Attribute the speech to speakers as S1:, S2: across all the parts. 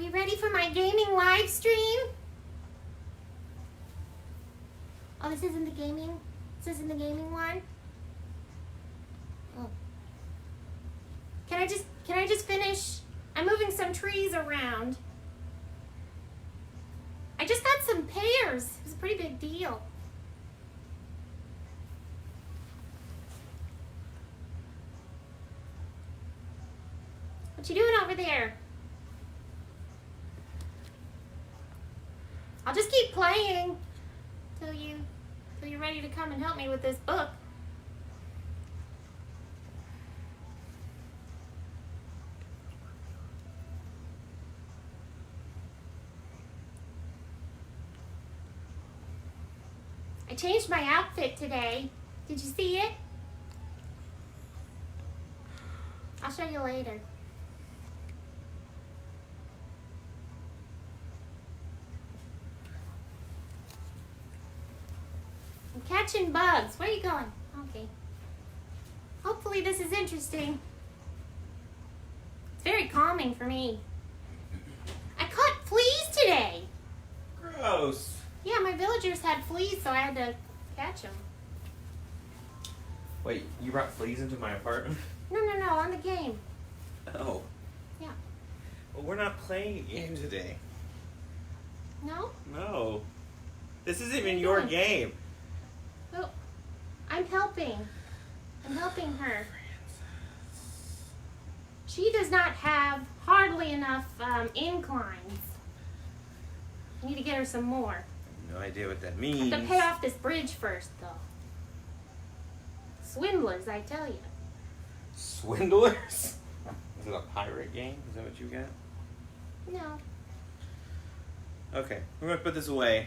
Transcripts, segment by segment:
S1: you ready for my gaming live stream? Oh, this isn't the gaming? This isn't the gaming one? Oh. Can I just finish? I'm moving some trees around. I just got some pears. It was a pretty big deal. What you doing over there? I'll just keep playing till you're ready to come and help me with this book. I changed my outfit today. Did you see it? I'll show you later. I'm catching bugs. Where are you going? Okay. Hopefully this is interesting. It's very calming for me. I caught fleas today.
S2: Gross.
S1: Yeah, my villagers had fleas, so I had to catch them.
S2: Wait, you brought fleas into my apartment?
S1: No, on the game.
S2: Oh.
S1: Yeah.
S2: Well, we're not playing a game today.
S1: No?
S2: No. This isn't
S1: What are
S2: even
S1: you
S2: your
S1: doing?
S2: game.
S1: Well, I'm helping. I'm helping her. She does not have hardly enough inclines. I need to get her some more.
S2: No idea what that
S1: I
S2: means.
S1: have to pay off this bridge first, though. Swindlers, I tell you.
S2: Swindlers? Is it a pirate game? Is that what you got?
S1: No.
S2: Okay, we're gonna put this away.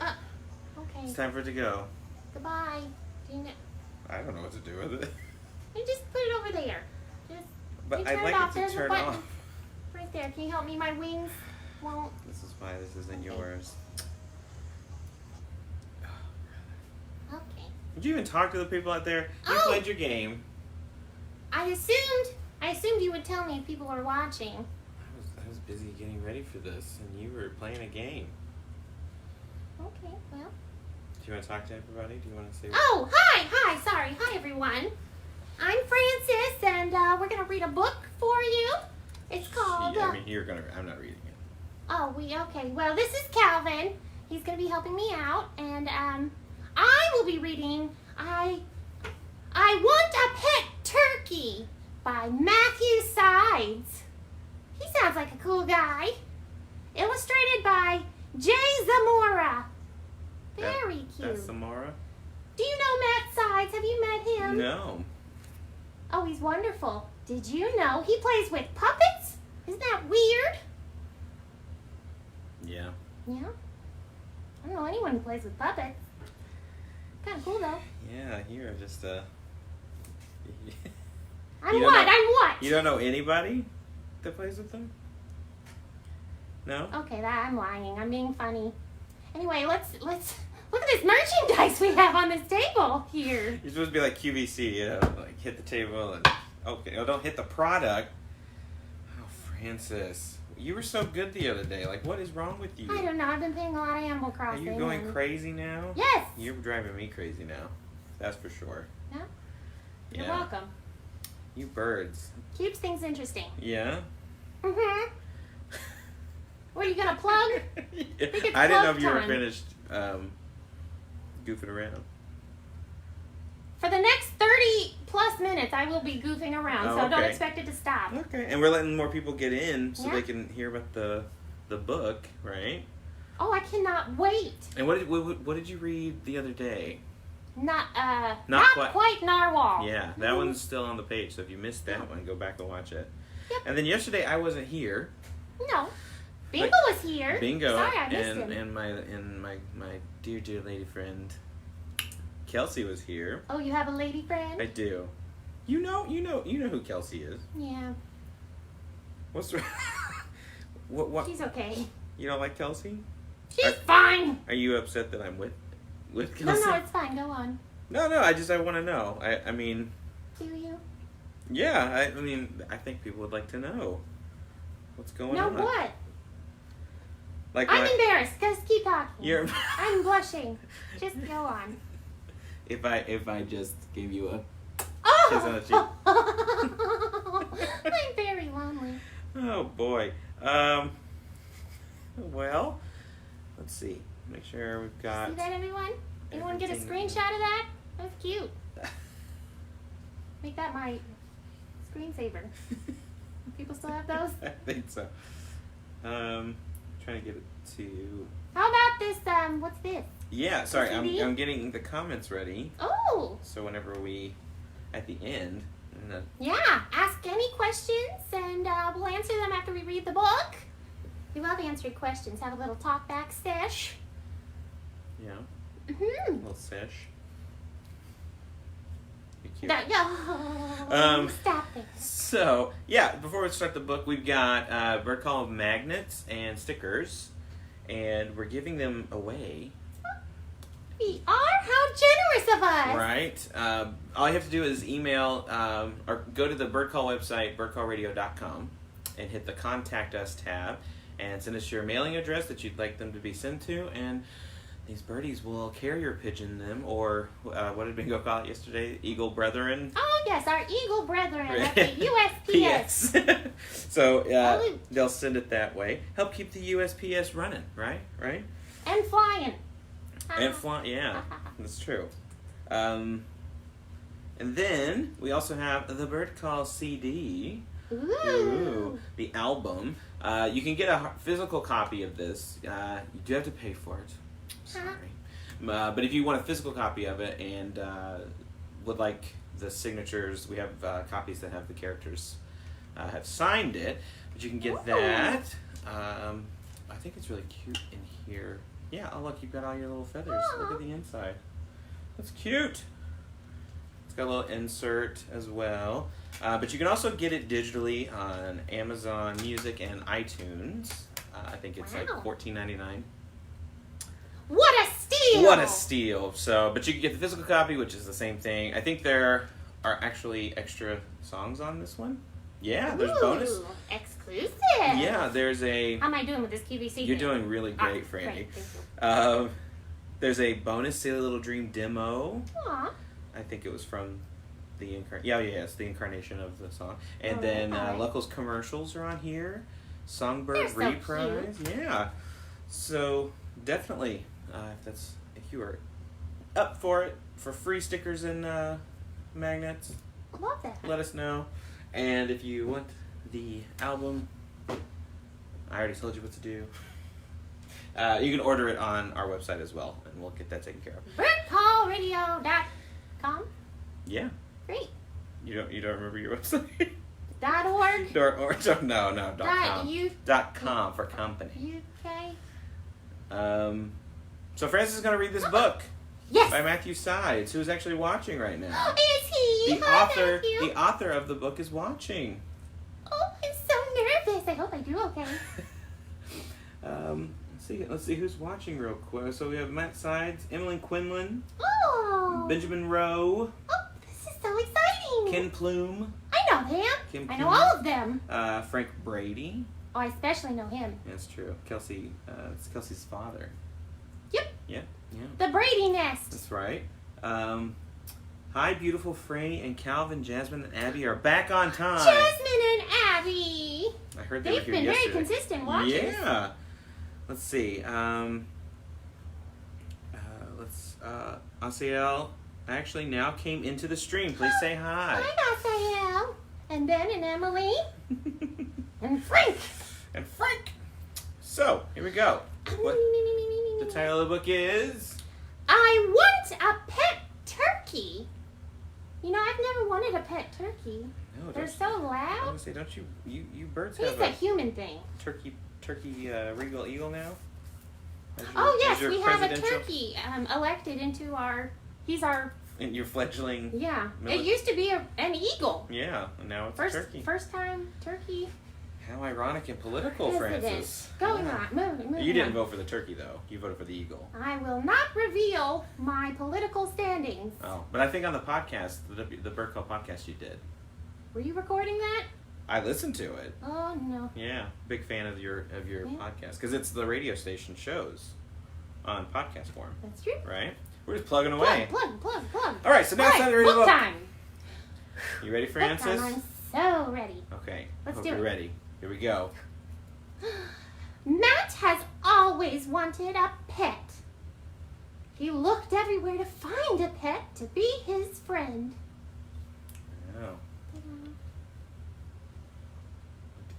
S1: Okay.
S2: It's time for it to go.
S1: Goodbye. Do you know?
S2: I don't know what to do with it.
S1: You just put it over there. Just
S2: But
S1: you
S2: I'd
S1: turn
S2: like
S1: it off.
S2: it to
S1: There's a
S2: turn
S1: button
S2: off.
S1: right there. Can you help me? My wings won't.
S2: This is why this isn't
S1: Okay.
S2: yours.
S1: Okay.
S2: Did you even talk to the people out there? You
S1: Oh!
S2: played your game.
S1: I assumed you would tell me if people were watching.
S2: I was busy getting ready for this, and you were playing a game.
S1: Okay, well.
S2: Do you want to talk to everybody? Do you want to say?
S1: Oh, hi, sorry. Hi, everyone. I'm Francis, and we're going to read a book for you. It's called...
S2: I mean, you're gonna. I'm not reading it.
S1: Oh, okay. Well, this is Calvin. He's going to be helping me out, and I will be reading I Want a Pet Turkey by Matthew Sides. He sounds like a cool guy. Illustrated by Jay Zamora. Very cute.
S2: That's Samara?
S1: Do you know Matt Sides? Have you met him?
S2: No.
S1: Oh, he's wonderful. Did you know he plays with puppets? Isn't that weird?
S2: Yeah.
S1: Yeah. I don't know anyone who plays with puppets. Kind of cool, though.
S2: Yeah, you're just
S1: I'm
S2: You don't
S1: what?
S2: know-
S1: I'm what?
S2: You don't know anybody that plays with them? No?
S1: Okay, I'm lying. I'm being funny. Anyway, let's look at this merchandise we have on this table here.
S2: You're supposed to be like QVC, you know, like hit the table and okay, oh, don't hit the product. Oh, Francis, you were so good the other day. Like, what is wrong with you?
S1: I don't know. I've been playing a lot of Animal
S2: Are
S1: Crossing.
S2: you going
S1: and-
S2: crazy now?
S1: Yes.
S2: You're driving me crazy now. That's for sure.
S1: Yeah? You're
S2: Yeah.
S1: welcome.
S2: You birds.
S1: Keeps things interesting.
S2: Yeah.
S1: Mm-hmm. What, are you gonna plug?
S2: I
S1: it's
S2: didn't know
S1: plug
S2: if you were
S1: time.
S2: finished goofing around.
S1: For the next 30 plus minutes, I will be goofing around,
S2: Oh,
S1: so don't
S2: okay.
S1: expect it to stop.
S2: Okay, and we're letting more people get in so
S1: Yeah.
S2: they can hear about the book, right?
S1: Oh, I cannot wait.
S2: And what did you read the other day?
S1: Not
S2: quite-
S1: quite narwhal.
S2: Yeah, that one's still on the page. So if you missed that one, go back and watch it.
S1: Yep.
S2: And then yesterday I wasn't here.
S1: No. Bingo was here.
S2: Bingo
S1: Sorry, I missed
S2: and
S1: him.
S2: and my dear lady friend Kelsey was here.
S1: Oh, you have a lady friend?
S2: I do. You know who Kelsey is.
S1: Yeah.
S2: What's wrong? what?
S1: She's okay.
S2: You don't like Kelsey?
S1: She's fine.
S2: Are you upset that I'm with
S1: No,
S2: Kelsey?
S1: it's fine. Go on.
S2: No. I want to know. I mean.
S1: Do you?
S2: Yeah. I mean. I think people would like to know what's going
S1: No,
S2: on.
S1: what?
S2: Like
S1: I'm embarrassed. Just keep talking.
S2: You're.
S1: I'm blushing. Just go on.
S2: If I just gave you a kiss on the
S1: Oh!
S2: cheek.
S1: I'm very lonely.
S2: Oh boy. Well, let's see. Make sure we've got.
S1: See that, everyone? Anyone get a
S2: everything.
S1: screenshot of that? That's cute. Make that my screensaver. People still have those?
S2: I think so. Trying to get it to.
S1: How about this? What's this?
S2: Yeah, sorry,
S1: CD?
S2: I'm getting the comments ready.
S1: Oh.
S2: So whenever we, at the end,
S1: Yeah. Ask any questions, and we'll answer them after we read the book. We love answering questions. Have a little talk back sesh.
S2: yeah,
S1: Mm-hmm.
S2: little sesh. Be cute.
S1: Stop it.
S2: So, yeah, before we start the book, we've got bird call magnets and stickers, and we're giving them away.
S1: We are? How generous of us.
S2: Right. All you have to do is email or go to the Bird Call website, birdcallradio.com, and hit the Contact Us tab, and send us your mailing address that you'd like them to be sent to, and these birdies will carrier pigeon them, or what did Bingo call it yesterday? Eagle Brethren?
S1: Oh, yes, our Eagle Brethren at the USPS.
S2: So they'll send it that way. Help keep the USPS running, right? Right?
S1: And flying.
S2: And fly, yeah, that's true. And then we also have the Bird Call CD.
S1: Ooh.
S2: The album. You can get a physical copy of this. You do have to pay for it. Sorry. But if you want a physical copy of it and would like the signatures, we have copies that have the characters have signed it. But you can get that. I think it's really cute in here. Yeah, oh look, you've got all your little feathers.
S1: Aww.
S2: Look at the inside. That's cute. It's got a little insert as well. But you can also get it digitally on Amazon Music and iTunes. I think it's like $14.99.
S1: What a steal!
S2: What a steal! So, but you can get the physical copy, which is the same thing. I think there are actually extra songs on this one. Yeah, there's bonus.
S1: Exclusive.
S2: Yeah, there's a.
S1: How am I doing with this QVC?
S2: You're doing really great, Franny.
S1: Great, thank you.
S2: There's a bonus Silly Little Dream demo.
S1: Aw.
S2: I think it was from the it's the incarnation of the song. And
S1: Oh,
S2: then
S1: okay.
S2: Lucko's commercials are on here. Songbird
S1: They're so
S2: reprise. Yeah. So definitely, if you are up for it for free stickers and magnets,
S1: Love that.
S2: let us know. And if you want the album, I already told you what to do. You can order it on our website as well, and we'll get that taken care of.
S1: birdcallradio.com.
S2: Yeah.
S1: Great.
S2: You don't remember your website?
S1: .org.
S2: No. .com. .com for company.
S1: UK.
S2: So Francis is going to read this book
S1: Yes.
S2: by Matthew Sides, who is actually watching right now.
S1: Is he?
S2: The
S1: Hi,
S2: author,
S1: Matthew.
S2: the author of the book is watching.
S1: Oh, I'm so nervous. I hope I do okay.
S2: Let's see who's watching real quick. So we have Matt Sides, Emily Quinlan,
S1: Oh.
S2: Benjamin Rowe,
S1: Oh, this is so exciting.
S2: Ken Plume,
S1: I know him.
S2: Kim
S1: I know
S2: Plume.
S1: all of them.
S2: Frank Brady.
S1: Oh, I especially know him.
S2: That's true. Kelsey, it's Kelsey's father.
S1: Yep.
S2: Yeah.
S1: The Brady Nest.
S2: That's right. Hi, beautiful Franny and Calvin, Jasmine, and Abby are back on time.
S1: Jasmine and Abby.
S2: I heard they
S1: They've
S2: were here
S1: been very
S2: yesterday.
S1: consistent watchers.
S2: Yeah. Let's see. Asiel actually now came into the stream. Please say hi.
S1: Hi, Raphael. And Ben and Emily. And Frank.
S2: And Frank. So, here we go. What the title of the book is?
S1: I want a pet turkey. You know, I've never wanted a pet turkey.
S2: No,
S1: They're
S2: don't-
S1: so
S2: I was
S1: loud.
S2: gonna say, don't you birds
S1: It's
S2: have
S1: a
S2: a
S1: human thing.
S2: turkey regal eagle now? As your-
S1: Oh,
S2: as
S1: yes,
S2: your
S1: we have a
S2: presidential-
S1: turkey elected into he's our,
S2: And your fledgling.
S1: yeah.
S2: Millet.
S1: It used to be an eagle.
S2: Yeah, and now it's a turkey.
S1: First time turkey
S2: How ironic and political,
S1: president.
S2: Francis.
S1: Going
S2: Yeah.
S1: on, moving
S2: You didn't
S1: on.
S2: vote for the turkey, though. You voted for the eagle.
S1: I will not reveal my political standings.
S2: Oh, but I think on the podcast, the Bird Call podcast, you did.
S1: Were you recording that?
S2: I listen to it.
S1: Oh no.
S2: Yeah, big fan of your podcast because it's the radio station shows on podcast form.
S1: That's true.
S2: Right? We're just plugging away.
S1: Plug.
S2: All right, so now it's time to read the book.
S1: Time.
S2: You ready,
S1: Book
S2: Francis?
S1: time. I'm so ready.
S2: Okay.
S1: Let's
S2: Hope
S1: do
S2: you're
S1: it.
S2: ready. Here we go.
S1: Matt has always wanted a pet. He looked everywhere to find a pet to be his friend.
S2: Oh.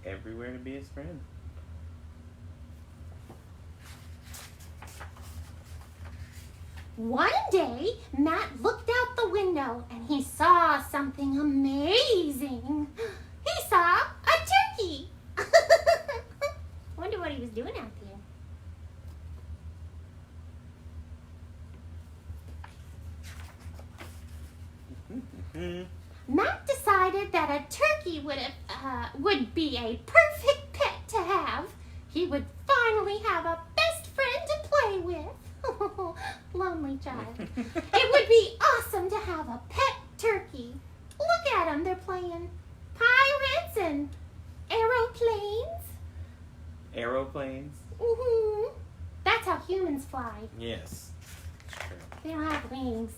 S2: Everywhere to be his friend.
S1: One day, Matt looked out the window and he saw something amazing. He saw a turkey. Wonder what he was doing out there. Matt decided that a turkey would be a perfect pet to have. He would finally have a best friend to play with. Lonely child. It would be awesome to have a pet turkey. Look at them. They're playing pirates and aeroplanes.
S2: Aeroplanes?
S1: That's how humans fly.
S2: Yes. That's true.
S1: They don't have wings.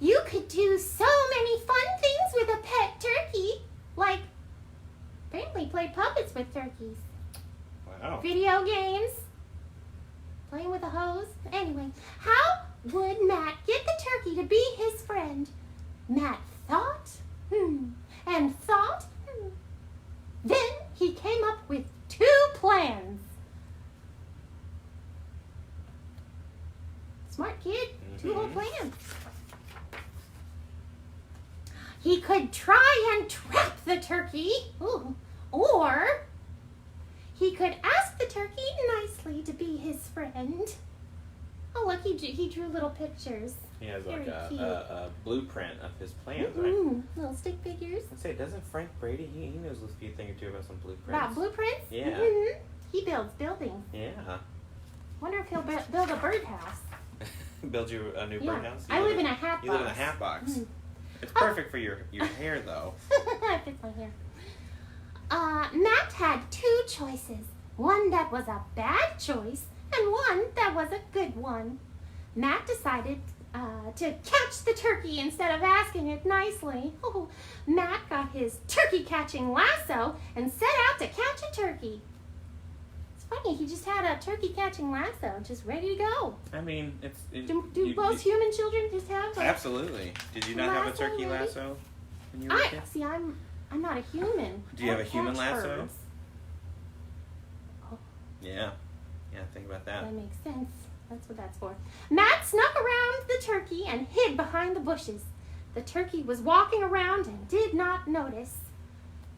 S1: You could do so many fun things with a pet turkey. Like, apparently play puppets with turkeys.
S2: Wow.
S1: Video games. Playing with a hose. Anyway, how would Matt get the turkey to be his friend? Matt thought, and thought, Then he came up with 2 plans. Smart kid. 2 whole plans. He could try and trap the turkey, or he could ask the turkey nicely to be his friend. Oh, look, he drew little pictures.
S2: He has
S1: Very
S2: like
S1: cute.
S2: a blueprint of his plans, right?
S1: Little stick figures.
S2: I'd say, doesn't Frank Brady, he knows a few thing or two about some blueprints.
S1: About blueprints?
S2: Yeah.
S1: He builds buildings.
S2: Yeah.
S1: Wonder if he'll build a birdhouse.
S2: Build you a new
S1: Yeah.
S2: birdhouse?
S1: I live in a hat box.
S2: You live in a hat box. It's perfect for your hair, though.
S1: It fits my hair. Matt had 2 choices. One that was a bad choice and one that was a good one. Matt decided to catch the turkey instead of asking it nicely. Matt got his turkey-catching lasso and set out to catch a turkey. It's funny, he just had a turkey-catching lasso, just ready to go.
S2: I mean,
S1: Do most human children just have a
S2: Absolutely. Did you not have a
S1: lasso
S2: turkey
S1: ready?
S2: lasso when you were a kid?
S1: See, I'm not a human.
S2: Do you have
S1: I
S2: a human
S1: catch
S2: lasso?
S1: birds.
S2: Yeah. Yeah, think about that.
S1: That makes sense. That's what that's for. Matt snuck around the turkey and hid behind the bushes. The turkey was walking around and did not notice.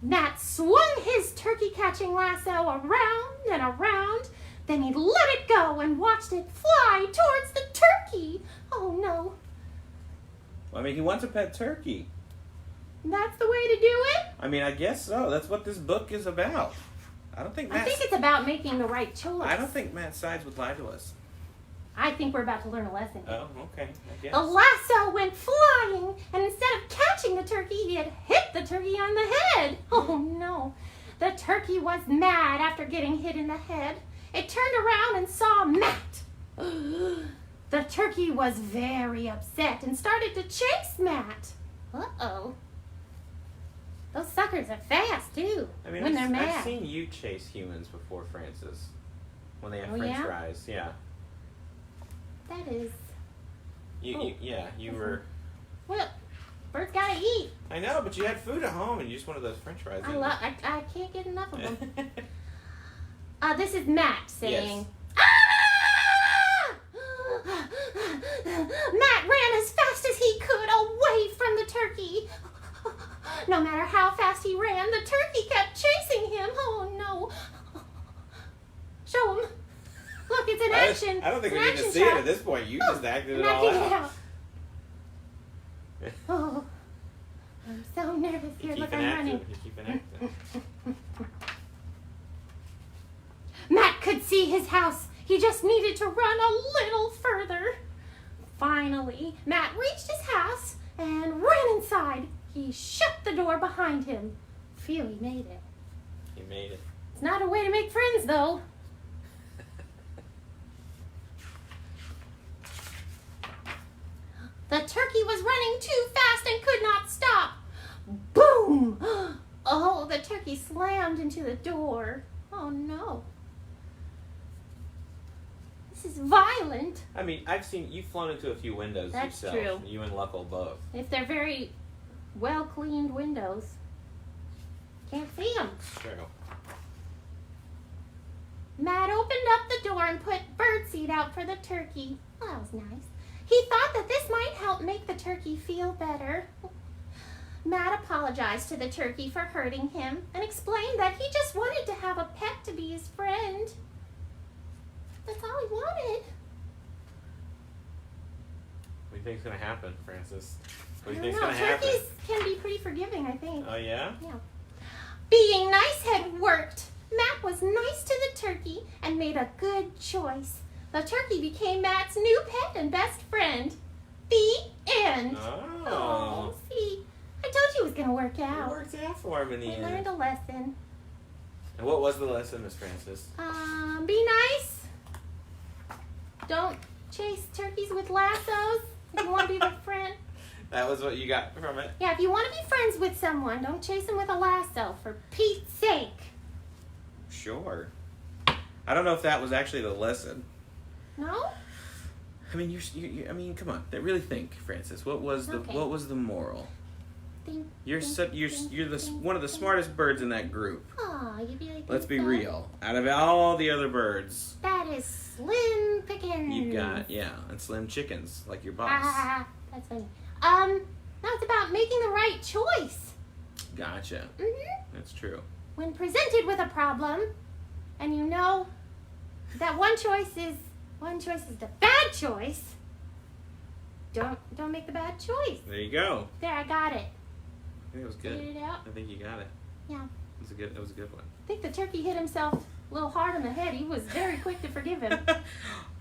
S1: Matt swung his turkey-catching lasso around and around. Then he let it go and watched it fly towards the turkey. Oh, no.
S2: Well, I mean, he wants a pet turkey.
S1: That's the way to do it?
S2: I mean, I guess so. That's what this book is about. I think
S1: it's about making the right choice.
S2: I don't think Matt Sides would lie to us.
S1: I think we're about to learn a lesson.
S2: Oh, okay. I guess.
S1: The lasso went flying, and instead of catching the turkey, it hit the turkey on the head. Oh, no. The turkey was mad after getting hit in the head. It turned around and saw Matt. The turkey was very upset and started to chase Matt. Uh-oh. Those suckers are fast, too,
S2: I mean,
S1: when they're mad.
S2: I've seen you chase humans before, Francis. When they have
S1: Oh,
S2: French
S1: yeah?
S2: fries. Yeah.
S1: That is...
S2: You were...
S1: Well, birds gotta eat.
S2: I know, but you had food at home and you just wanted those French fries.
S1: I can't get enough of them. This is Matt saying,
S2: Yes.
S1: "Ah!" Matt ran as fast as he could away from the turkey. No matter how fast he ran, the turkey kept chasing him. Oh, no. Show him. Look, it's an action.
S2: I don't think
S1: it's
S2: we
S1: an
S2: need to
S1: action
S2: see
S1: shot.
S2: it at this point. You just acted it
S1: I'm
S2: all
S1: acting it
S2: out.
S1: Oh, I'm so nervous
S2: You
S1: here.
S2: keep
S1: Look,
S2: an
S1: I'm
S2: active.
S1: running.
S2: You keep an active.
S1: Matt could see his house. He just needed to run a little further. Finally, Matt reached his house and ran inside. He shut the door behind him. Phew, he made it.
S2: He made it.
S1: It's not a way to make friends, though. The turkey was running too fast and could not stop. Boom! Oh, the turkey slammed into the door. Oh, no. This is violent.
S2: I mean, you've flown into a few windows
S1: That's
S2: yourself.
S1: true.
S2: You and Luckel both.
S1: If they're very well-cleaned windows. Can't see them.
S2: It's true.
S1: Matt opened up the door and put birdseed out for the turkey. Oh, that was nice. He thought that this might help make the turkey feel better. Matt apologized to the turkey for hurting him and explained that he just wanted to have a pet to be his friend. That's all he wanted.
S2: What do you think's going to happen, Francis? What do
S1: I
S2: you
S1: don't
S2: think's
S1: know.
S2: going to happen?
S1: Turkeys can be pretty forgiving, I think.
S2: Oh, yeah?
S1: Yeah. Being nice had worked. Matt was nice to the turkey and made a good choice. The turkey became Matt's new pet and best friend. The end.
S2: Oh.
S1: See, I told you it was going to work
S2: It
S1: out.
S2: worked out for him in the
S1: I
S2: end.
S1: learned a lesson.
S2: And what was the lesson, Miss Francis?
S1: Be nice. Don't chase turkeys with lassos if you want to be their friend.
S2: That was what you got from it?
S1: Yeah, if you want to be friends with someone, don't chase them with a lasso, for Pete's sake.
S2: Sure. I don't know if that was actually the lesson.
S1: No?
S2: I mean, I mean, come on. Really think, Francis. What was the
S1: Okay.
S2: What was the moral?
S1: Think,
S2: You're the
S1: think,
S2: one of the smartest birds in that group.
S1: Aw, you really think
S2: Let's be
S1: so?
S2: real. Out of all the other birds,
S1: That is slim pickings.
S2: you've got and slim chickens like your boss.
S1: That's funny. Now it's about making the right choice.
S2: Gotcha. That's true.
S1: When presented with a problem, and you know that one choice is the bad choice, don't make the bad choice.
S2: There you go.
S1: There, I got it.
S2: I think it was good.
S1: Figured it out.
S2: I think you got it.
S1: Yeah.
S2: That was a good one.
S1: I think the turkey hit himself a little hard on the head. He was very quick to forgive him.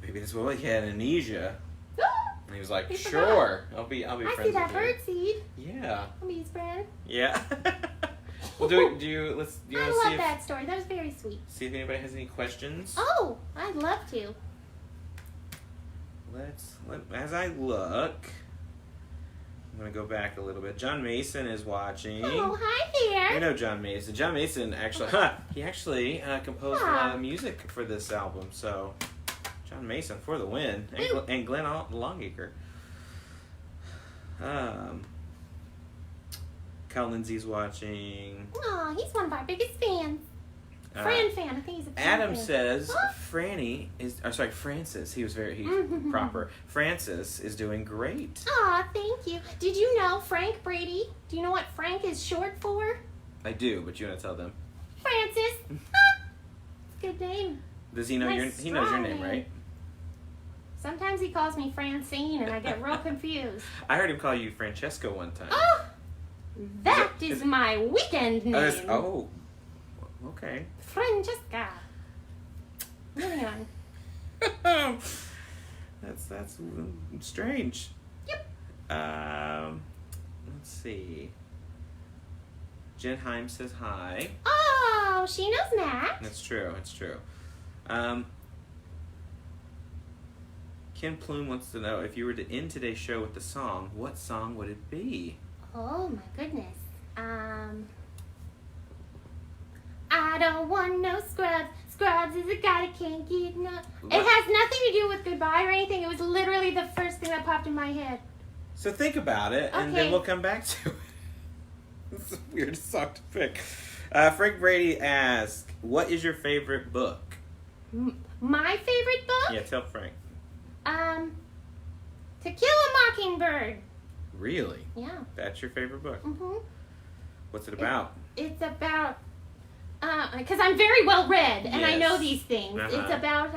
S2: Maybe that's why he had amnesia. And he was like,
S1: He
S2: "Sure, I'll be
S1: I
S2: friends
S1: see that
S2: with you."
S1: bird seed.
S2: Yeah.
S1: I'll be his friend.
S2: Yeah. Well, do you want to
S1: I
S2: see
S1: love that story. That was very sweet.
S2: see if anybody has any questions?
S1: Oh, I'd love to.
S2: As I look, I'm gonna go back a little bit. John Mason is watching.
S1: Oh, hi there.
S2: You know John Mason. John Mason actually, he actually composed music for this album. So, John Mason for the win, and Glenn Longacre. Kyle Lindsay's watching.
S1: Aw, he's one of our biggest fans. Fan. I think he's a fan.
S2: Adam
S1: fan.
S2: says
S1: Huh?
S2: Francis. He's proper. Francis is doing great.
S1: Aw, thank you. Did you know Frank Brady? Do you know what Frank is short for?
S2: I do, but you want to tell them.
S1: Francis. Good name.
S2: Does he know
S1: Nice,
S2: he knows your
S1: strong
S2: name,
S1: name.
S2: right?
S1: Sometimes he calls me Francine, and I get real confused.
S2: I heard him call you Francesco one time.
S1: Oh, that
S2: Is
S1: is my weekend name.
S2: Okay.
S1: Francesca. Moving on.
S2: That's strange.
S1: Yep.
S2: Let's see. Jen Heim says hi.
S1: Oh, she knows Matt.
S2: That's true. Ken Plume wants to know, if you were to end today's show with the song, what song would it be?
S1: Oh my goodness. I don't want no scrubs. Scrubs is a guy that can't get no.
S2: What?
S1: It has nothing to do with goodbye or anything. It was literally the first thing that popped in my head.
S2: So think about it, and
S1: Okay.
S2: then we'll come back to it. This is the weirdest song to pick. Frank Brady asks, what is your favorite book?
S1: My favorite book?
S2: Yeah, tell Frank.
S1: To Kill a Mockingbird.
S2: Really?
S1: Yeah.
S2: That's your favorite book?
S1: Mm-hmm.
S2: What's it about?
S1: It's about, because I'm very well read, and I know
S2: Yes.
S1: these things.
S2: Uh-huh.
S1: It's about,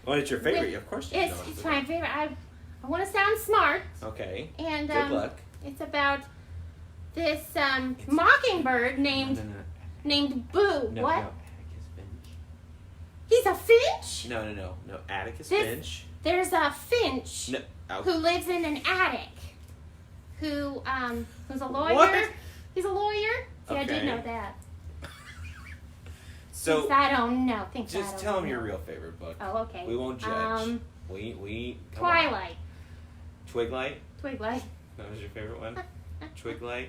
S2: Well, it's your favorite. Of course you know
S1: it's my favorite. I want to sound smart.
S2: Okay.
S1: And
S2: Good luck.
S1: It's about this mockingbird named Boo.
S2: No,
S1: what?
S2: No, Atticus Finch.
S1: He's a finch?
S2: No. Atticus
S1: This-
S2: Finch.
S1: There's a finch
S2: No. Oh.
S1: who lives in an attic. who's a lawyer.
S2: What?
S1: He's a lawyer. See, I did
S2: Okay.
S1: know that.
S2: So
S1: Thinks I don't know.
S2: just tell him your real favorite book.
S1: Oh, okay.
S2: We won't judge. We come on.
S1: Twilight.
S2: Twiglight.
S1: Twilight.
S2: That was your favorite one. Twiglight.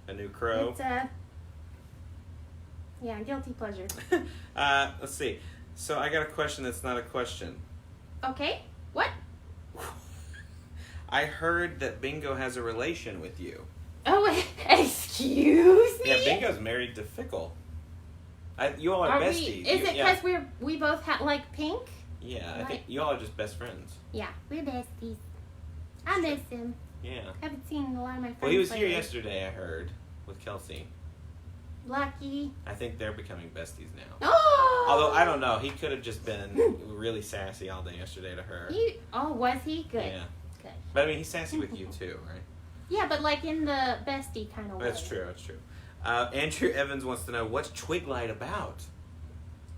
S2: A New Crow.
S1: It's yeah, guilty pleasure.
S2: Let's see. So I got a question that's not a question.
S1: Okay. What?
S2: I heard that Bingo has a relation with you.
S1: Oh, excuse me.
S2: Yeah, Bingo's married to Fickle. You all are besties.
S1: Is it
S2: yeah.
S1: because we both like pink?
S2: Yeah, I
S1: Right.
S2: think you all are just best friends.
S1: Yeah, we're besties. I miss him.
S2: Yeah.
S1: Haven't seen a lot of my friends.
S2: Well, he was here
S1: lately.
S2: yesterday, I heard, with Kelsey.
S1: Lucky.
S2: I think they're becoming besties now.
S1: Oh!
S2: Although, I don't know. He could have just been really sassy all day yesterday to her.
S1: Was he? Good.
S2: Yeah.
S1: Good.
S2: But, I mean, he's sassy with you, too, right?
S1: Yeah, but like in the bestie kind of way.
S2: That's true. That's true. Andrew Evans wants to know, what's Twiglight about?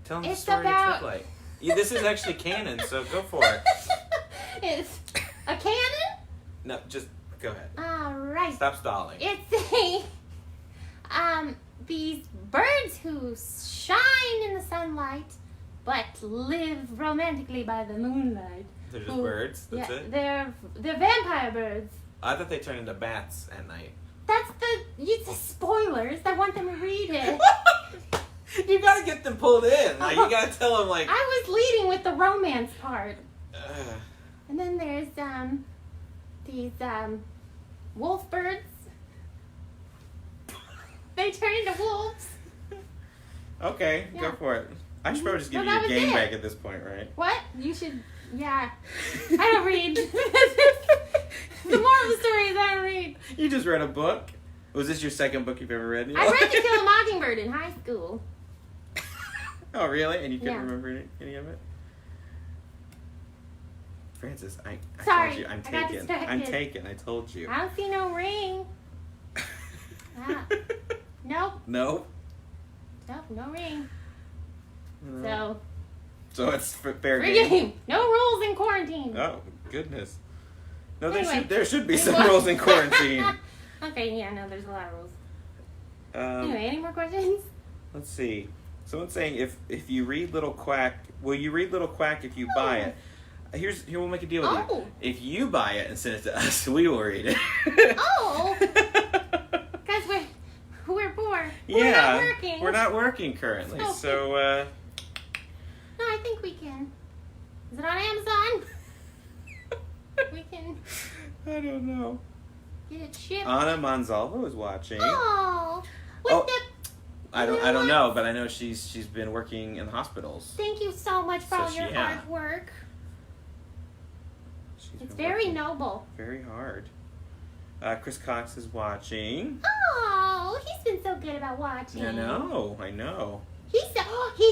S2: Tell him the
S1: It's
S2: story
S1: about-
S2: of Twiglight. Yeah, this is actually canon, so go for it.
S1: It's a cannon?
S2: No, just go ahead.
S1: All right.
S2: Stop stalling.
S1: It's these birds who shine in the sunlight but live romantically by the moonlight.
S2: They're just birds? That's it?
S1: They're vampire birds.
S2: I thought they turned into bats at night.
S1: That's the spoilers. I want them to read it.
S2: You gotta get them pulled in. Like, you gotta tell them, like...
S1: I was leading with the romance part.
S2: Ugh.
S1: And then there's these wolf birds. They turn into wolves.
S2: Okay,
S1: Yeah.
S2: go for it. I should probably just give
S1: Well,
S2: you your
S1: that was
S2: game
S1: it.
S2: back at this point, right?
S1: What? You should, yeah. I don't read. The moral of the story is I don't read.
S2: You just read a book. Was this your second book you've ever read?
S1: I read To Kill a Mockingbird in high school.
S2: Oh, really? And you couldn't
S1: Yeah.
S2: remember any of it? Francis, I
S1: Sorry,
S2: told you. I'm
S1: I got
S2: taken.
S1: distracted.
S2: I'm taken. I told you.
S1: I don't see no ring. Nope.
S2: No?
S1: Nope, no ring.
S2: No.
S1: So,
S2: So it's fair
S1: free
S2: game.
S1: game. No rules in quarantine.
S2: Oh, goodness. No,
S1: Anyway.
S2: there should be some rules in quarantine.
S1: Okay, yeah, no, there's a lot of rules.
S2: Um,
S1: Anyway, any more questions?
S2: Let's see. Someone's saying if you read Little Quack, will you read Little Quack if you buy it? Here we'll make a deal with
S1: Oh.
S2: you. If you buy it and send it to us, we will read it.
S1: Oh! Guys, we're poor.
S2: Yeah,
S1: We're not working.
S2: We're not working currently,
S1: Oh.
S2: so
S1: No, I think we can. Is it on Amazon? We can
S2: I don't know.
S1: get it shipped.
S2: Anna Monzalvo is watching.
S1: Oh!
S2: Oh.
S1: The...
S2: I don't know, but I know she's been working in the hospitals.
S1: Thank you so much for
S2: So
S1: all your
S2: yeah.
S1: hard work.
S2: She's
S1: It's
S2: been
S1: very
S2: working
S1: noble.
S2: very hard. Chris Cox is watching.
S1: Oh, he's been so good about watching.
S2: I know.
S1: He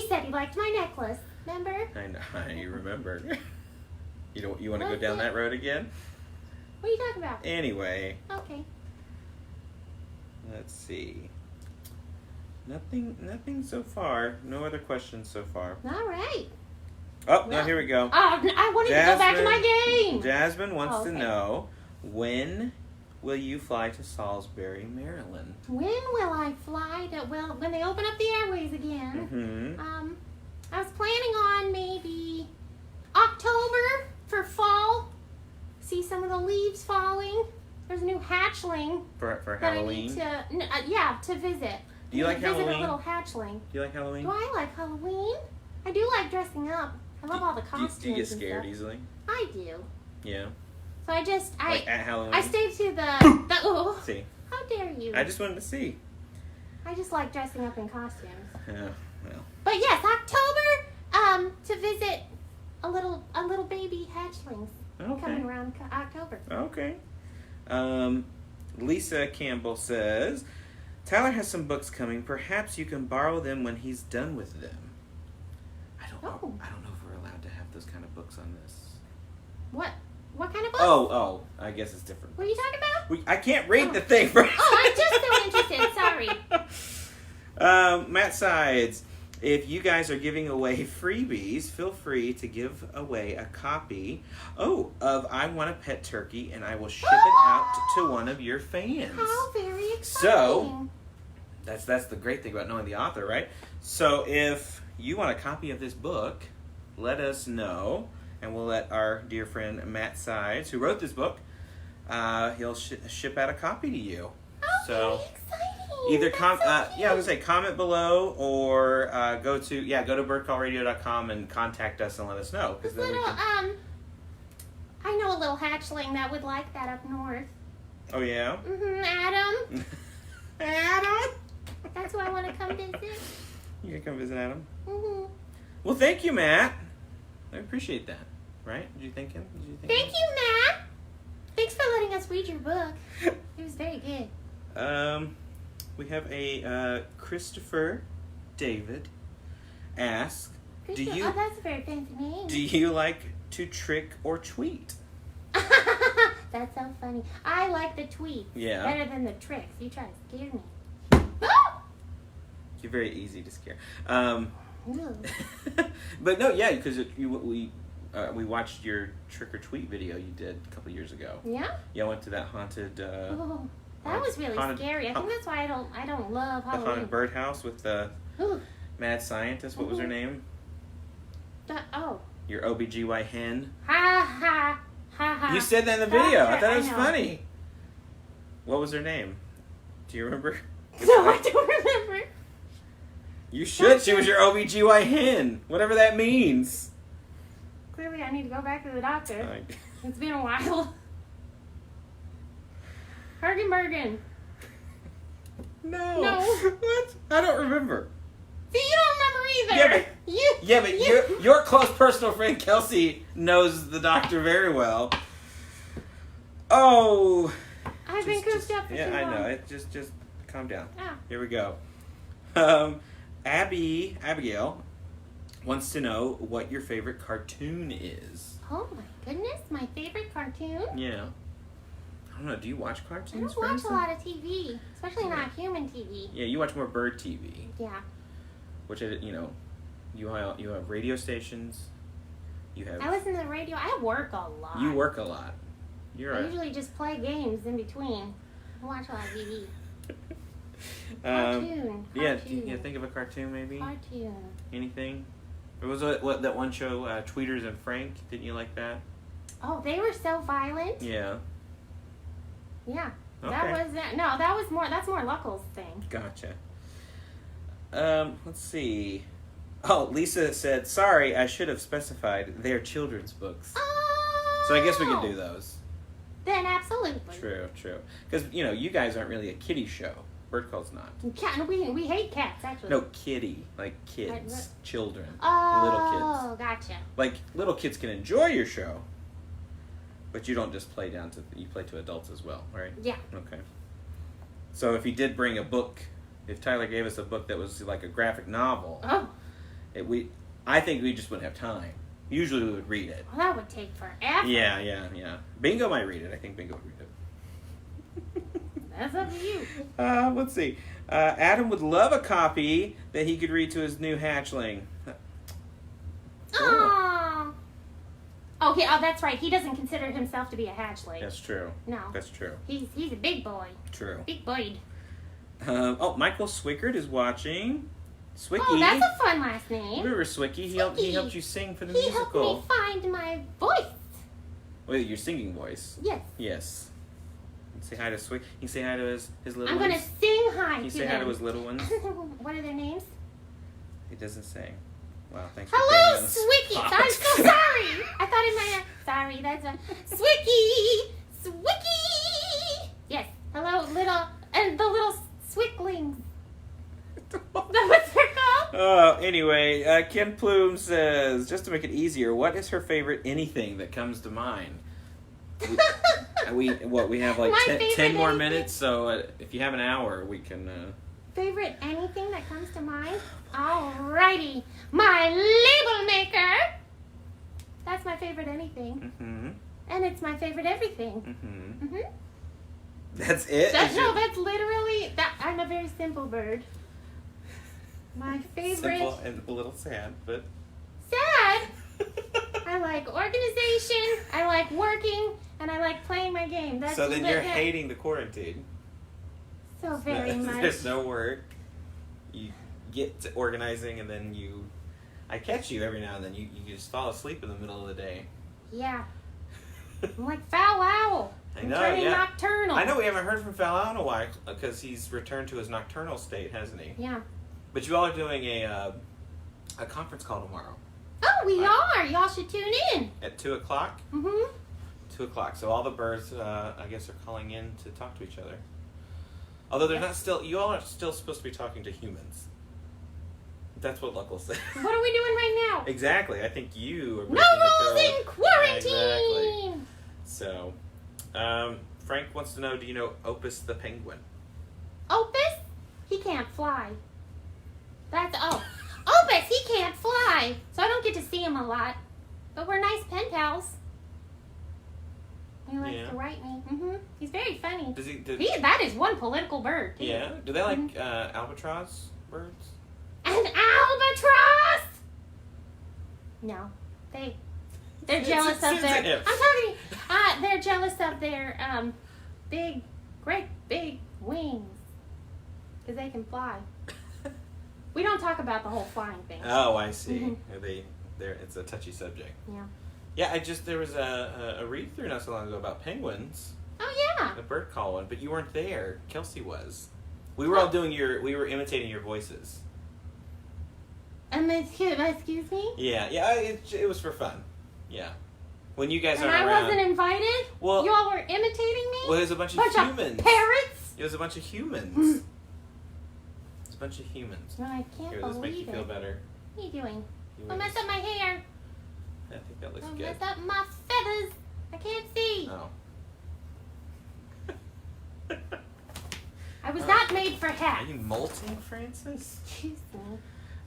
S1: said he liked my necklace. Remember?
S2: I know. You remember. You want to go
S1: What's
S2: down
S1: it?
S2: that road again?
S1: What are you talking about?
S2: Anyway,
S1: Okay.
S2: let's see. Nothing so far. No other questions so far.
S1: All right.
S2: Oh,
S1: Well,
S2: no, here we go.
S1: Oh, I wanted to go back to my game.
S2: Jasmine wants
S1: Oh,
S2: to
S1: okay.
S2: know, when will you fly to Salisbury, Maryland?
S1: When will I fly to? Well, when they open up the airways again.
S2: Mm-hmm.
S1: I was planning on maybe October for fall. See some of the leaves falling. There's a new hatchling
S2: For
S1: that
S2: Halloween?
S1: I need to visit.
S2: Do you like
S1: visit
S2: Halloween?
S1: a little hatchling.
S2: Do you like Halloween?
S1: Do I like Halloween? I do like dressing up. I love all the costumes.
S2: Do you get
S1: and
S2: scared
S1: stuff.
S2: easily?
S1: I do.
S2: Yeah.
S1: So
S2: Like at Halloween?
S1: I stayed to the oh,
S2: See,
S1: how dare you?
S2: I just wanted to see.
S1: I just like dressing up in costumes.
S2: Yeah, well.
S1: But yes, October to visit a little baby hatchlings
S2: Okay.
S1: coming around October.
S2: Okay. Lisa Campbell says, Tyler has some books coming. Perhaps you can borrow them when he's done with them. I don't know.
S1: Oh.
S2: I don't know if we're allowed to have those kind of books on this.
S1: What kind of book?
S2: Oh, I guess it's different.
S1: What are you talking about?
S2: I can't read
S1: Oh.
S2: the thing.
S1: Oh, I'm just so interested. Sorry.
S2: Matt Sides. if you guys are giving away freebies, feel free to give away a copy of I Want a Pet Turkey, and I will ship it out to one of your fans.
S1: How very exciting.
S2: So, that's the great thing about knowing the author, right? So if you want a copy of this book, let us know, and we'll let our dear friend Matt Sides, who wrote this book, he'll ship out a copy to you.
S1: Oh,
S2: So
S1: very exciting.
S2: either
S1: That's so
S2: I was
S1: cute.
S2: gonna say comment below, or go to birdcallradio.com and contact us and let us know.
S1: This
S2: Then we
S1: little,
S2: can...
S1: I know a little hatchling that would like that up north.
S2: Oh yeah.
S1: Adam.
S2: Adam.
S1: That's who I want to come visit.
S2: You can come visit Adam.
S1: Mm-hmm.
S2: Well, thank you, Matt. I appreciate that. Right? Did you think him?
S1: Thank you, Matt. Thanks for letting us read your book. It was very good.
S2: We have a Christopher David ask,
S1: Oh, that's a very fancy name.
S2: do you like to trick or tweet?
S1: That's so funny. I like the tweets
S2: Yeah.
S1: better than the tricks. You try to scare me.
S2: You're very easy to scare.
S1: Ooh.
S2: But no, yeah, because we watched your trick or tweet video you did a couple years ago.
S1: Yeah?
S2: Yeah, I went to that haunted.
S1: Oh, that was really
S2: haunted-
S1: scary. I think that's why I don't love
S2: The
S1: Halloween.
S2: haunted birdhouse with the
S1: Ooh.
S2: mad scientist. What was her name?
S1: Oh.
S2: Your OBGY hen.
S1: Ha ha ha ha.
S2: You said that in the video. I thought it was
S1: know.
S2: funny. What was her name? Do you remember?
S1: No, I don't remember.
S2: You should. She was your OBGY hen. Whatever that means.
S1: Clearly, I need to go back to the doctor.
S2: Like,
S1: It's been a while. Bergen.
S2: no.
S1: No.
S2: What? I don't remember.
S1: See, you don't remember either.
S2: Yeah, but your close personal friend Kelsey knows the doctor very well. Oh.
S1: I've been cooped up for
S2: yeah,
S1: too
S2: I
S1: long.
S2: know. It just calm down.
S1: Ah.
S2: Here we go. Abigail wants to know what your favorite cartoon is.
S1: Oh my goodness, my favorite cartoon?
S2: Yeah. I don't know. Do you watch
S1: I
S2: cartoons?
S1: don't watch a
S2: Francis?
S1: lot of TV, especially not human TV.
S2: Yeah, you watch more bird TV,
S1: Yeah.
S2: which you have radio stations. You have.
S1: I listen to the radio. I work a lot.
S2: You work a lot.
S1: I usually just play games in between. I watch a lot of TV. Cartoon.
S2: Yeah. Think of a cartoon maybe.
S1: Cartoon.
S2: Anything? Or was it that one show, Tweeters and Frank? Didn't you like that?
S1: Oh, they were so violent.
S2: Yeah.
S1: Yeah.
S2: Okay.
S1: That's more Luckles' thing.
S2: Gotcha. Let's see. Oh, Lisa said, sorry, I should have specified they're children's books.
S1: Oh!
S2: So I guess we can do those.
S1: Then absolutely.
S2: True. Because, you guys aren't really a kiddie show. Bird Call's not.
S1: We hate cats, actually.
S2: No, kiddie. Like kids.
S1: Like,
S2: children.
S1: Oh,
S2: Little kids.
S1: Gotcha.
S2: Like, little kids can enjoy your show, but you don't just play you play to adults as well, right?
S1: Yeah.
S2: Okay. So if he did bring a book, if Tyler gave us a book that was like a graphic novel,
S1: Oh,
S2: I think we just wouldn't have time. Usually we would read it.
S1: well, that would take forever.
S2: Yeah. Bingo might read it. I think Bingo would read it.
S1: That's up to you.
S2: Let's see. Adam would love a copy that he could read to his new hatchling.
S1: Aww. Okay, that's right. He doesn't consider himself to be a hatchling.
S2: That's true.
S1: No.
S2: That's true.
S1: He's a big boy.
S2: True.
S1: Big boy.
S2: Michael Swickard is watching. Swicky.
S1: Oh, that's a fun last name.
S2: Remember Swicky? He helped you sing for the
S1: He
S2: musical.
S1: helped me find my voice.
S2: Wait, your singing voice?
S1: Yes.
S2: Yes. Say hi to Swick. You can say hi to his little
S1: I'm
S2: ones.
S1: going to sing hi
S2: Can you
S1: to
S2: say
S1: them.
S2: hi to his little ones?
S1: What are their names?
S2: It doesn't say. Wow, thanks for
S1: Hello,
S2: putting me on the
S1: Swicky.
S2: spot.
S1: I'm so sorry. I thought it might have... Sorry, that's a... Swicky. Yes. Hello, the little swicklings. What's their called?
S2: Anyway, Ken Plume says, just to make it easier, what is her favorite anything that comes to mind? We have like
S1: My
S2: 10
S1: favorite
S2: more
S1: anything?
S2: minutes, so if you have an hour, we can...
S1: Favorite anything that comes to mind? Alrighty. My label maker. That's my favorite anything.
S2: Mm-hmm.
S1: And it's my favorite everything.
S2: Mm-hmm.
S1: Mm-hmm.
S2: That's it?
S1: That's literally... I'm a very simple bird. My favorite.
S2: Simple and a little sad, but
S1: Sad. I like organization. I like working, and I like playing my game. That's
S2: so then you're hating the quarantine.
S1: so very much.
S2: There's no work. You get to organizing, and then I catch you every now and then. You just fall asleep in the middle of the day.
S1: Yeah. I'm like Foul Owl.
S2: I know,
S1: turning
S2: yeah.
S1: nocturnal.
S2: I know we haven't heard from Foul Owl in a while because he's returned to his nocturnal state, hasn't he?
S1: Yeah.
S2: But you all are doing a conference call tomorrow.
S1: Oh, we are. Y'all should tune in.
S2: At 2 o'clock?
S1: Mm-hmm.
S2: 2 o'clock. So all the birds, I guess, are calling in to talk to each other. Although they're not still, you all are still supposed to be talking to humans. That's what Luck will say.
S1: What are we doing right now?
S2: Exactly. I think you are breaking
S1: No
S2: the
S1: rules
S2: code.
S1: in quarantine.
S2: Yeah, exactly. So, Frank wants to know, do you know Opus the penguin?
S1: Opus? He can't fly. Opus, he can't fly. So I don't get to see him a lot. But we're nice pen pals. He likes to write me. Mm-hmm. He's very funny.
S2: Does he?
S1: That is one political bird. Too.
S2: Yeah. Do they like albatross birds?
S1: An albatross? No. They're jealous of their... I'm talking... they're jealous of their great big wings. Because they can fly. We don't talk about the whole flying thing.
S2: Oh, I see.
S1: Mm-hmm.
S2: It's a touchy subject.
S1: Yeah.
S2: Yeah, there was a read through not so long ago about penguins.
S1: Oh, yeah.
S2: The bird call one, but you weren't there. Kelsey was. We were all we were imitating your voices.
S1: Excuse me?
S2: Yeah, it was for fun. Yeah. When you guys
S1: and
S2: aren't
S1: I
S2: around.
S1: wasn't invited?
S2: Well,
S1: you all were imitating me?
S2: Well, there's a bunch of humans.
S1: Of parrots?
S2: It was a bunch of humans. It's a bunch of humans.
S1: No, I can't
S2: Here,
S1: believe
S2: this makes you feel better.
S1: What are you doing? Don't mess up my hair.
S2: I think that looks
S1: Don't
S2: good.
S1: mess up my feathers. I can't see.
S2: Oh.
S1: I was not made for
S2: Are
S1: hats.
S2: you molting, Francis?
S1: Excuse me.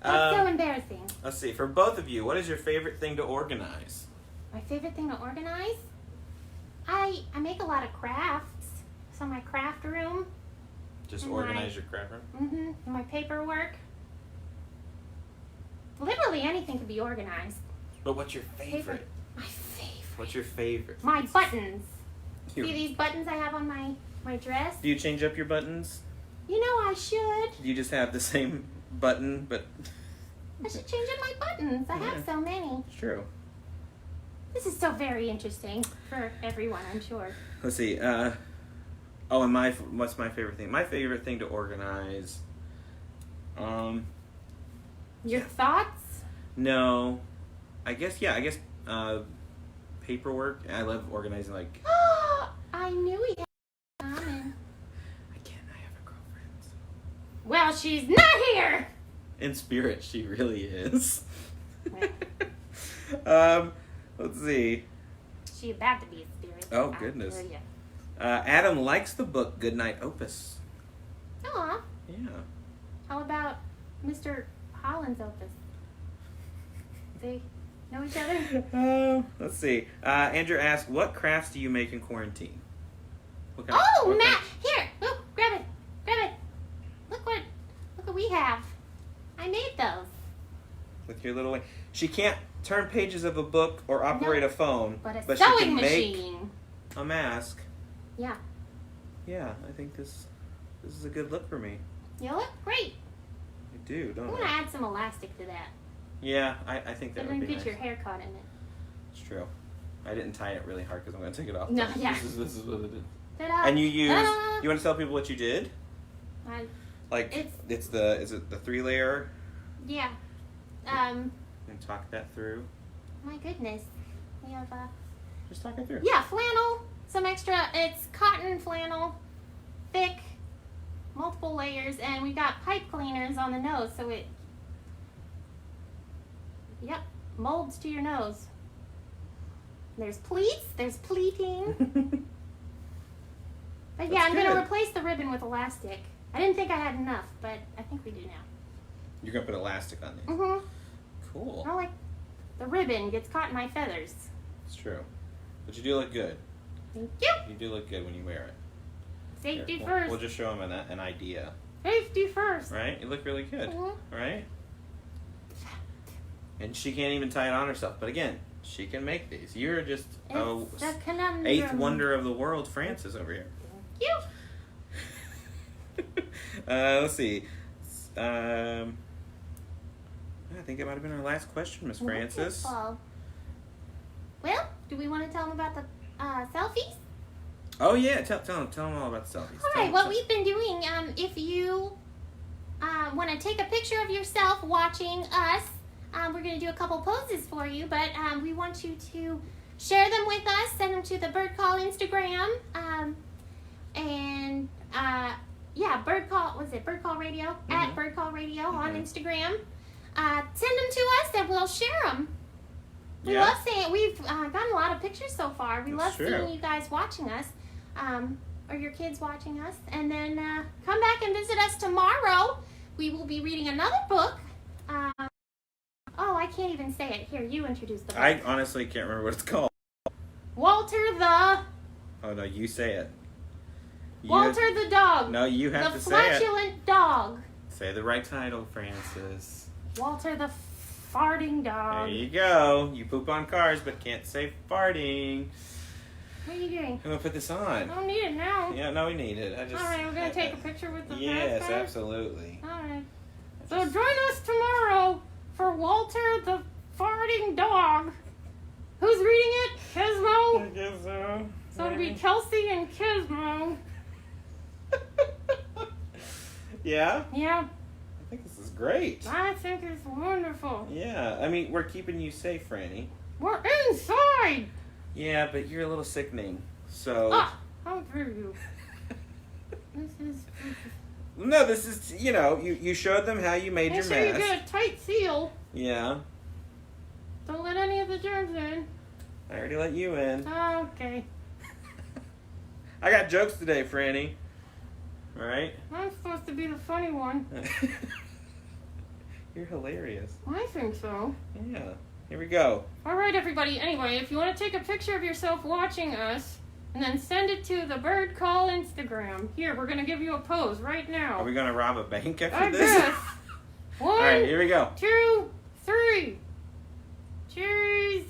S1: That's so embarrassing.
S2: Let's see. For both of you, what is your favorite thing to organize?
S1: My favorite thing to organize? I make a lot of crafts. So my craft room.
S2: Just organize your craft room?
S1: Mm-hmm. And my paperwork. Literally anything can be organized.
S2: But what's your favorite?
S1: My favorite.
S2: What's your favorite?
S1: My buttons.
S2: Your-
S1: See these buttons I have on my dress?
S2: Do you change up your buttons?
S1: You know I should.
S2: Do you just have the same button, but...
S1: I should change up my buttons. I have so many.
S2: It's true.
S1: This is so very interesting for everyone, I'm sure.
S2: Let's see. And what's my favorite thing? My favorite thing to organize...
S1: Your thoughts?
S2: No. I guess paperwork. I love organizing, like...
S1: I knew we had common.
S2: I have a girlfriend. So.
S1: Well, she's not here!
S2: In spirit, she really is. Let's see.
S1: She about to be a spirit.
S2: Oh, goodness. Adam likes the book Goodnight Opus.
S1: Aw.
S2: Yeah.
S1: How about Mr. Holland's opus? They know each other?
S2: Let's see. Andrew asked, what crafts do you make in quarantine? What
S1: Matt! Here! Look, grab it! Grab it! Look what we have. I made those.
S2: With your little way. She can't turn pages of a book or operate a phone,
S1: but
S2: she
S1: sewing
S2: can
S1: machine.
S2: make a mask.
S1: Yeah.
S2: Yeah, I think this is a good look for me.
S1: You look great.
S2: I do, don't
S1: I'm going to add some elastic to that.
S2: Yeah, I think that would be
S1: get
S2: nice.
S1: your hair caught in it.
S2: It's true. I didn't tie it really hard because I'm going to take it off.
S1: No, yeah.
S2: This is what it is.
S1: Ta-da.
S2: And you used...
S1: Ta-da.
S2: You want to tell people what you did?
S1: Is
S2: it the 3-layer?
S1: Yeah.
S2: And talk that through.
S1: My goodness. We have
S2: Just talk it through.
S1: Yeah, flannel. Some extra. It's cotton flannel, thick, multiple layers, and we got pipe cleaners on the nose, so it. Yep, molds to your nose. There's pleats. There's pleating. But yeah, I'm going to replace the ribbon with elastic. I didn't think I had enough, but I think we do now.
S2: You're going to put elastic on these?
S1: Mm-hmm.
S2: Cool.
S1: I don't like the ribbon gets caught in my feathers.
S2: It's true. But you do look good.
S1: Thank you.
S2: You do look good when you wear it.
S1: Safety
S2: Here,
S1: first.
S2: We'll just show them an idea.
S1: Safety first.
S2: Right? You look really good.
S1: Mm-hmm.
S2: Right? And she can't even tie it on herself. But again, she can make these. You're just
S1: It's a conundrum.
S2: eighth wonder of the world, Francis, over here.
S1: You.
S2: Let's see. I think it might have been our last question, Miss Francis.
S1: Wonderful. Well, do we want to tell them about the selfies?
S2: Oh yeah, tell them all about the selfies.
S1: All right, what we've been doing, if you want to take a picture of yourself watching us, we're going to do a couple poses for you, but we want you to share them with us, send them to the Bird Call Instagram, and Bird Call, was it Bird Call Radio?
S2: Mm-hmm.
S1: At Bird Call Radio on Instagram. Send them to us and we'll share them. We love seeing, we've gotten a lot of pictures so far. We love seeing you guys watching us, or your kids watching us. And then come back and visit us tomorrow. We will be reading another book. I can't even say it. Here, you introduce the book.
S2: I honestly can't remember what it's called.
S1: Walter the...
S2: Oh no, you say it.
S1: Walter the dog.
S2: No, you have to say it.
S1: The flatulent dog.
S2: Say the right title, Francis.
S1: Walter the farting dog.
S2: There you go. You poop on cars, but can't say farting.
S1: What are you doing?
S2: I'm gonna put this on.
S1: I don't need it now.
S2: Yeah, no, we need it.
S1: All right, we're gonna take a picture with the
S2: Yes,
S1: hashtag?
S2: absolutely.
S1: All right. So join us tomorrow for Walter the farting dog. Who's reading it? Kismo.
S2: I guess so.
S1: So it'll be Kelsey and Kismo.
S2: Yeah?
S1: Yeah,
S2: I think this is great.
S1: I think it's wonderful.
S2: Yeah, I mean, we're keeping you safe, Franny.
S1: We're inside.
S2: Yeah, but you're a little sickening. So.
S1: How dare you? This is.
S2: No, this is, you showed them how you made
S1: Make
S2: your
S1: sure you
S2: mask.
S1: get a tight seal.
S2: Yeah.
S1: Don't let any of the germs in.
S2: I already let you in.
S1: Okay.
S2: I got jokes today, Franny. All right?
S1: I'm supposed to be the funny one.
S2: You're hilarious.
S1: I think so.
S2: Yeah. Here we go.
S1: All right, everybody. Anyway, if you want to take a picture of yourself watching us, and then send it to the Bird Call Instagram. Here, we're going to give you a pose right now.
S2: Are we going to rob a bank after
S1: I
S2: this?
S1: guess. One,
S2: All right, here we go.
S1: 2, 3. Cheese.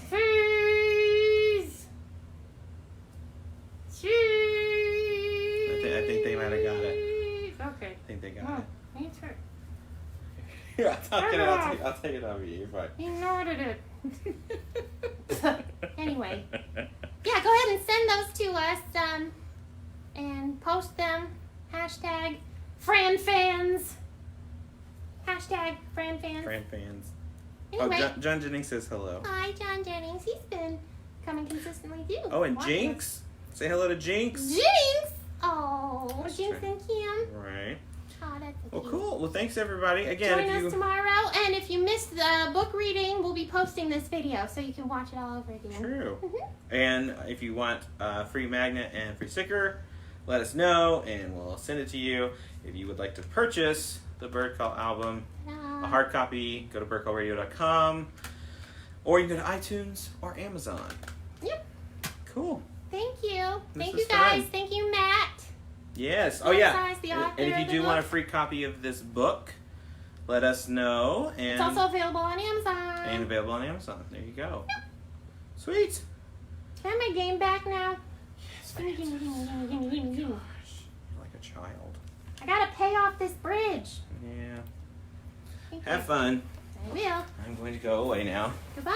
S1: Cheese. Cheese.
S2: I think they might have got it.
S1: Okay.
S2: I think they got
S1: Well,
S2: it.
S1: me too.
S2: Here, I'll take it off you. You're fine.
S1: He nodded it. Anyway. Yeah, go ahead and send those to us, and post them. Hashtag FranFans. Hashtag FranFans.
S2: Fran fans.
S1: Anyway.
S2: Oh, John Jennings says hello.
S1: Hi, John Jennings. He's been coming consistently too.
S2: Oh, and
S1: Watching
S2: Jinx. Say hello to Jinx.
S1: us. Jinx! Oh,
S2: That's
S1: Jinx
S2: true.
S1: and Kim.
S2: Right.
S1: Oh, that's
S2: Well,
S1: cute.
S2: cool. Well, thanks everybody. Again,
S1: Join
S2: if you
S1: us tomorrow, and if you missed the book reading, we'll be posting this video so you can watch it all over again.
S2: True.
S1: Mhm.
S2: And if you want a free magnet and free sticker, let us know and we'll send it to you. If you would like to purchase the Bird Call album, a hard copy, go to birdcallradio.com, or you can go to iTunes or Amazon.
S1: Yep.
S2: Cool.
S1: Thank you.
S2: This
S1: Thank
S2: was
S1: you guys.
S2: fun.
S1: Thank you, Matt.
S2: Yes. Oh, yeah.
S1: Francise, the author
S2: And if you
S1: of the
S2: do want a
S1: book.
S2: free copy of this book, let us know. And
S1: It's also available on Amazon.
S2: and available on Amazon. There you go. Sweet.
S1: Can I have my game back now?
S2: Yes,
S1: Gimme, gimme, gimme, gimme, gimme, gimme, gimme.
S2: Gosh, you're like a child.
S1: I gotta pay off this bridge.
S2: Yeah.
S1: Thank
S2: Have
S1: you.
S2: fun.
S1: I will.
S2: I'm going to go away now.
S1: Goodbye.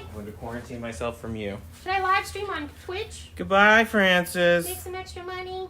S2: I'm going to quarantine myself from you.
S1: Should I live stream on Twitch?
S2: Goodbye, Francis.
S1: Make some extra money?